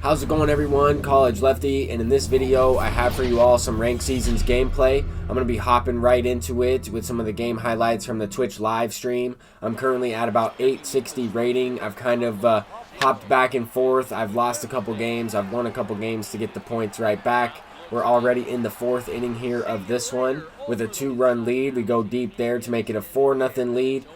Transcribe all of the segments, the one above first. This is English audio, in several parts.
How's it going, everyone? College Lefty, and in this video I have for you all some ranked seasons gameplay. I'm going to be hopping right into it with some of the game highlights from the Twitch live stream. I'm currently at about 860 rating. I've kind of hopped back and forth. I've lost a couple games. I've won a couple games to get the points right back. We're already in the 4th inning here of this one with a 2-run lead. We go deep there to make it a 4-0 lead.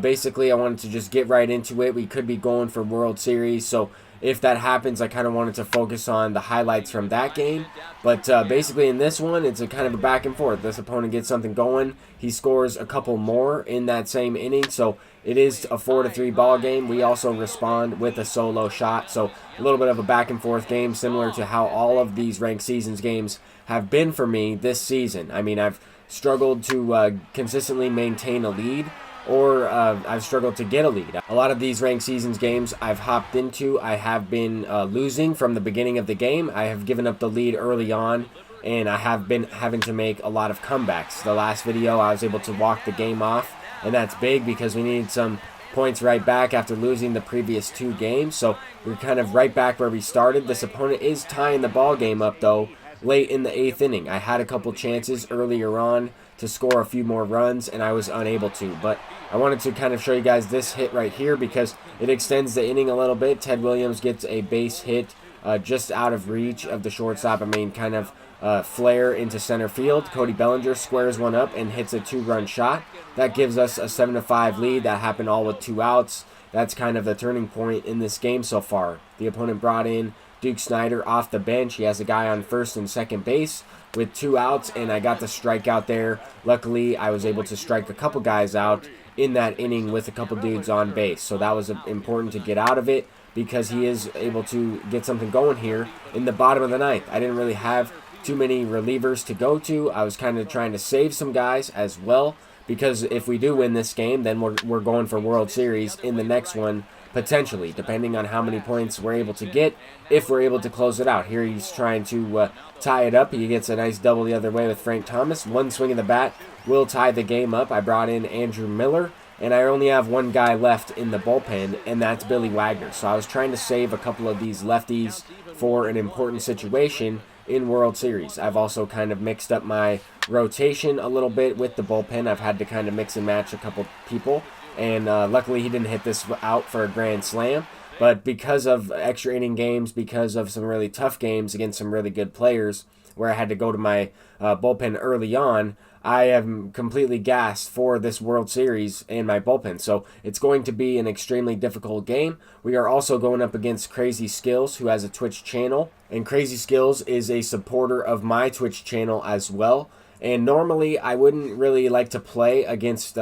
Basically, I wanted to just get right into it. We could be going for World Series, so if that happens, I kind of wanted to focus on the highlights from that game. But basically in this one, it's a kind of a back and forth. This opponent gets something going. He scores a couple more in that same inning. So it is a 4-3 ball game. We also respond with a solo shot. So a little bit of a back and forth game, similar to how all of these ranked seasons games have been for me this season. I mean, I've struggled to consistently maintain a lead, or I've struggled to get a lead. A lot of these ranked seasons games I've hopped into, I have been losing from the beginning of the game. I have given up the lead early on, and I have been having to make a lot of comebacks. The last video, I was able to walk the game off, and that's big because we needed some points right back after losing the previous 2 games. So we're kind of right back where we started. This opponent is tying the ball game up, though, late in the 8th inning. I had a couple chances earlier on to score a few more runs, and I was unable to. But I wanted to kind of show you guys this hit right here because it extends the inning a little bit. Ted Williams gets a base hit just out of reach of the shortstop. I mean, kind of flare into center field. Cody Bellinger squares one up and hits a 2-run shot. That gives us a 7-5 lead. That happened all with 2 outs. That's kind of the turning point in this game so far. The opponent brought in Duke Snyder off the bench. He has a guy on first and second base with 2 outs, and I got the strikeout there. Luckily, I was able to strike a couple guys out in that inning with a couple dudes on base. So that was important to get out of it because he is able to get something going here in the bottom of the 9th. I didn't really have too many relievers to go to. I was kind of trying to save some guys as well because if we do win this game, then we're going for World Series in the next one, potentially, depending on how many points we're able to get, if we're able to close it out. Here he's trying to tie it up. He gets a nice double the other way with Frank Thomas. One swing of the bat will tie the game up. I brought in Andrew Miller, and I only have one guy left in the bullpen, and that's Billy Wagner. So I was trying to save a couple of these lefties for an important situation in World Series. I've also kind of mixed up my rotation a little bit with the bullpen. I've had to kind of mix and match a couple people, and luckily he didn't hit this out for a grand slam. But because of extra inning games, because of some really tough games against some really good players where I had to go to my bullpen early on, I am completely gassed for this World Series and my bullpen. So it's going to be an extremely difficult game. We are also going up against Crazy Skills, who has a Twitch channel. And Crazy Skills is a supporter of my Twitch channel as well. And normally I wouldn't really like to play against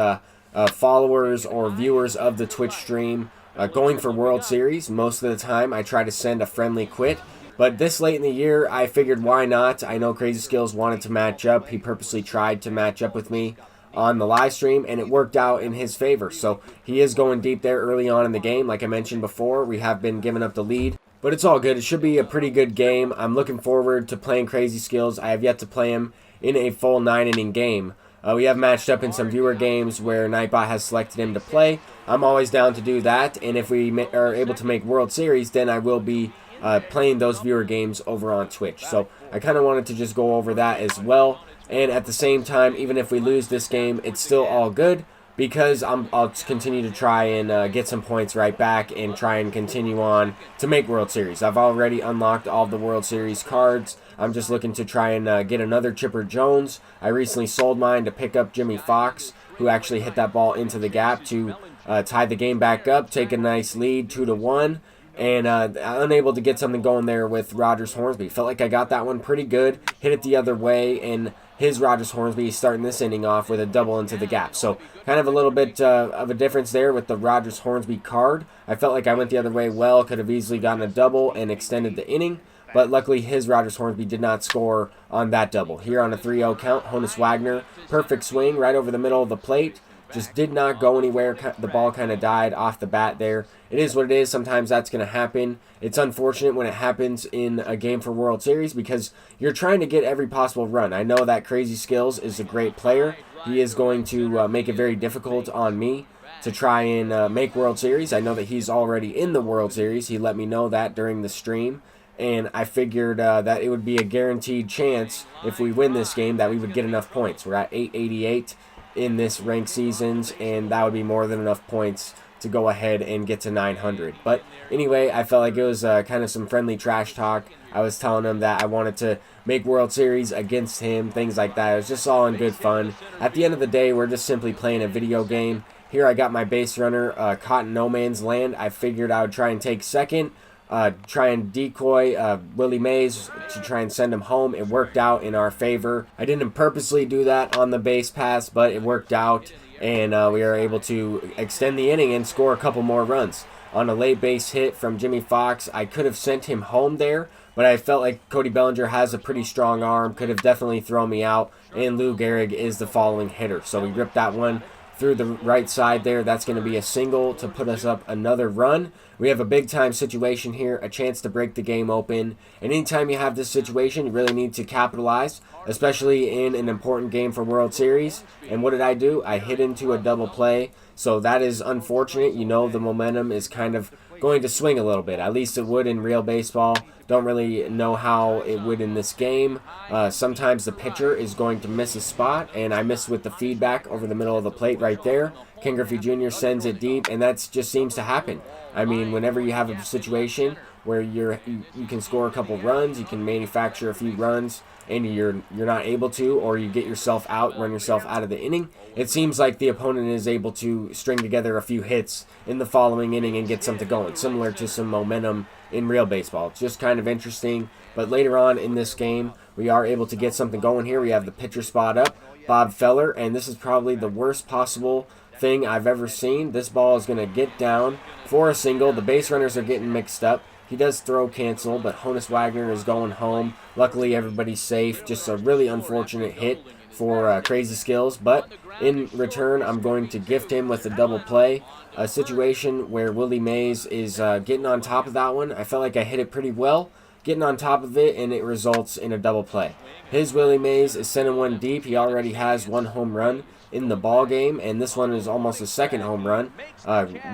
followers or viewers of the Twitch stream going for World Series. Most of the time I try to send a friendly quit. But this late in the year, I figured why not? I know Crazy Skills wanted to match up. He purposely tried to match up with me on the live stream, and it worked out in his favor. So he is going deep there early on in the game. Like I mentioned before, we have been giving up the lead. But it's all good. It should be a pretty good game. I'm looking forward to playing Crazy Skills. I have yet to play him in a full 9-inning game. We have matched up in some viewer games where Nightbot has selected him to play. I'm always down to do that, and if we are able to make World Series, then I will be playing those viewer games over on Twitch. So I kind of wanted to just go over that as well. And at the same time, even if we lose this game, it's still all good because I'll continue to try and get some points right back and try and continue on to make World Series. I've already unlocked all the World Series cards. I'm just looking to try and get another Chipper Jones. I recently sold mine to pick up Jimmy Fox, who actually hit that ball into the gap to tie the game back up, take a nice lead, 2-1. And unable to get something going there with Rogers Hornsby. Felt like I got that one pretty good. Hit it the other way, and his Rogers Hornsby starting this inning off with a double into the gap. So kind of a little bit of a difference there with the Rogers Hornsby card. I felt like I went the other way well. Could have easily gotten a double and extended the inning. But luckily his Rogers Hornsby did not score on that double. Here on a 3-0 count, Honus Wagner. Perfect swing right over the middle of the plate. Just did not go anywhere. The ball kind of died off the bat there. It is what it is. Sometimes that's going to happen. It's unfortunate when it happens in a game for World Series because you're trying to get every possible run. I know that Crazy Skills is a great player. He is going to make it very difficult on me to try and make World Series. I know that he's already in the World Series. He let me know that during the stream. and I figured that it would be a guaranteed chance if we win this game that we would get enough points. We're at 888 in this ranked seasons, and that would be more than enough points to go ahead and get to 900. But anyway, I felt like it was kind of some friendly trash talk. I was telling him that I wanted to make World Series against him, things like that. It was just all in good fun. At the end of the day, we're just simply playing a video game. Here I got my base runner caught in no man's land. I figured I would try and take second, try and decoy Willie Mays to try and send him home. It worked out in our favor. I didn't purposely do that on the base pass, but it worked out, and we were able to extend the inning and score a couple more runs. On a late base hit from Jimmy Fox, I could have sent him home there, but I felt like Cody Bellinger has a pretty strong arm, could have definitely thrown me out, and Lou Gehrig is the following hitter. So we ripped that one through the right side there. That's going to be a single to put us up another run. We have a big-time situation here, a chance to break the game open. And anytime you have this situation, you really need to capitalize, especially in an important game for World Series. And what did I do? I hit into a double play. So that is unfortunate. You know, the momentum is kind of going to swing a little bit. At least it would in real baseball. Don't really know how it would in this game. Sometimes the pitcher is going to miss a spot, and I missed with the feedback over the middle of the plate right there. Ken Griffey Jr. sends it deep, and that just seems to happen. I mean, whenever you have a situation where you can score a couple runs, you can manufacture a few runs, and you're not able to, or you get yourself out, run yourself out of the inning, it seems like the opponent is able to string together a few hits in the following inning and get something going, similar to some momentum in real baseball. It's just kind of interesting. But later on in this game, we are able to get something going here. We have the pitcher spot up, Bob Feller, and this is probably the worst possible thing I've ever seen. This ball is going to get down for a single. The base runners are getting mixed up. He does throw cancel, but Honus Wagner is going home. Luckily, everybody's safe. Just a really unfortunate hit for Crazy Skills, but in return, I'm going to gift him with a double play, a situation where Willie Mays is getting on top of that one. I felt like I hit it pretty well, getting on top of it, and it results in a double play. His Willie Mays is sending one deep. He already has one home run in the ball game, and this one is almost a second home run.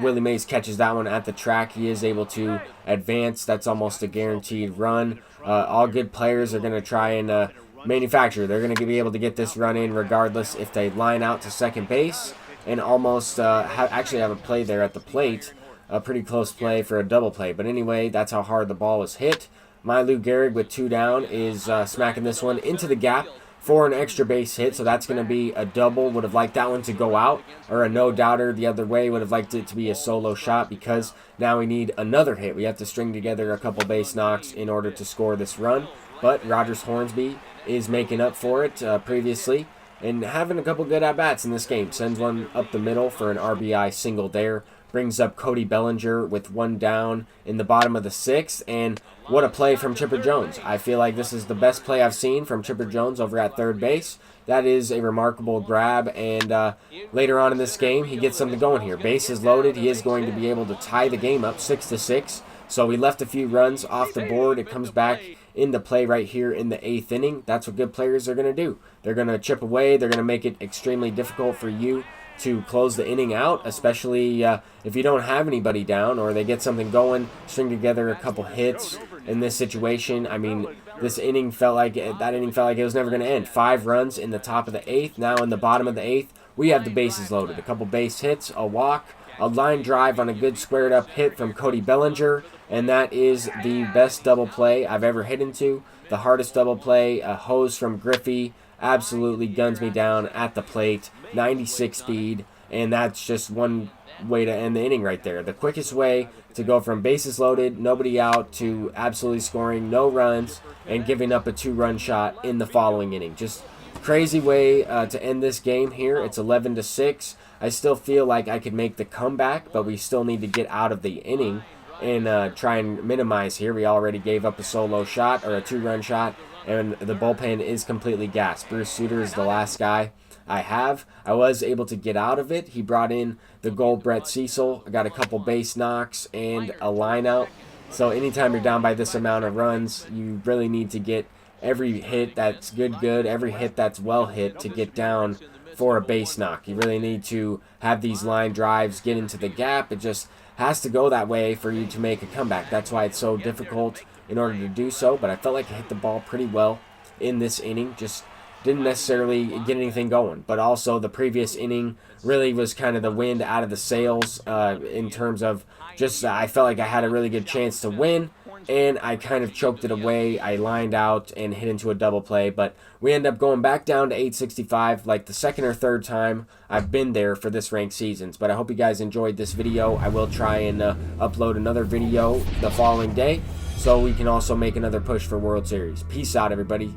Willie Mays catches that one at the track. He is able to advance. That's almost a guaranteed run. All good players are going to try and manufacture. They're going to be able to get this run in regardless if they line out to second base and almost actually have a play there at the plate, a pretty close play for a double play. But anyway, that's how hard the ball was hit. My Lou Gehrig with 2 down is smacking this one into the gap for an extra base hit, so that's going to be a double. Would have liked that one to go out, or a no-doubter the other way. Would have liked it to be a solo shot, because now we need another hit. We have to string together a couple base knocks in order to score this run. But Rogers Hornsby is making up for it previously and having a couple good at-bats in this game. Sends one up the middle for an RBI single there. Brings up Cody Bellinger with 1 down in the bottom of the 6th, and what a play from Chipper Jones. I feel like this is the best play I've seen from Chipper Jones over at third base. That is a remarkable grab, and later on in this game, he gets something going here. Base is loaded. He is going to be able to tie the game up 6-6. So we left a few runs off the board. It comes back into play right here in the 8th inning. That's what good players are going to do. They're going to chip away. They're going to make it extremely difficult for you to close the inning out, especially if you don't have anybody down or they get something going, string together a couple hits in this situation. I mean, this inning felt like it was never going to end. 5 runs in the top of the 8th. Now in the bottom of the 8th, we have the bases loaded. A couple base hits, a walk, a line drive on a good squared up hit from Cody Bellinger, and that is the best double play I've ever hit into. The hardest double play, a hose from Griffey, absolutely guns me down at the plate, 96 speed, and that's just one way to end the inning right there. The quickest way to go from bases loaded, nobody out, to absolutely scoring no runs and giving up a 2-run shot in the following inning. Just crazy way to end this game here. It's 11-6. I still feel like I could make the comeback, but we still need to get out of the inning and try and minimize here. We already gave up a solo shot or a 2-run shot, and the bullpen is completely gassed. Bruce Sutter is the last guy I have. I was able to get out of it. He brought in the gold Brett Cecil. I got a couple base knocks and a line out. So anytime you're down by this amount of runs, you really need to get every hit that's good, every hit that's well hit to get down for a base knock. You really need to have these line drives get into the gap. It just has to go that way for you to make a comeback. That's why it's so difficult in order to do so, but I felt like I hit the ball pretty well in this inning. Just didn't necessarily get anything going, but also the previous inning really was kind of the wind out of the sails in terms of just I felt like I had a really good chance to win, and I kind of choked it away. I lined out and hit into a double play, but we end up going back down to 865, like the second or third time I've been there for this ranked seasons. But I hope you guys enjoyed this video. I will try and upload another video the following day, so we can also make another push for World Series. Peace out, everybody.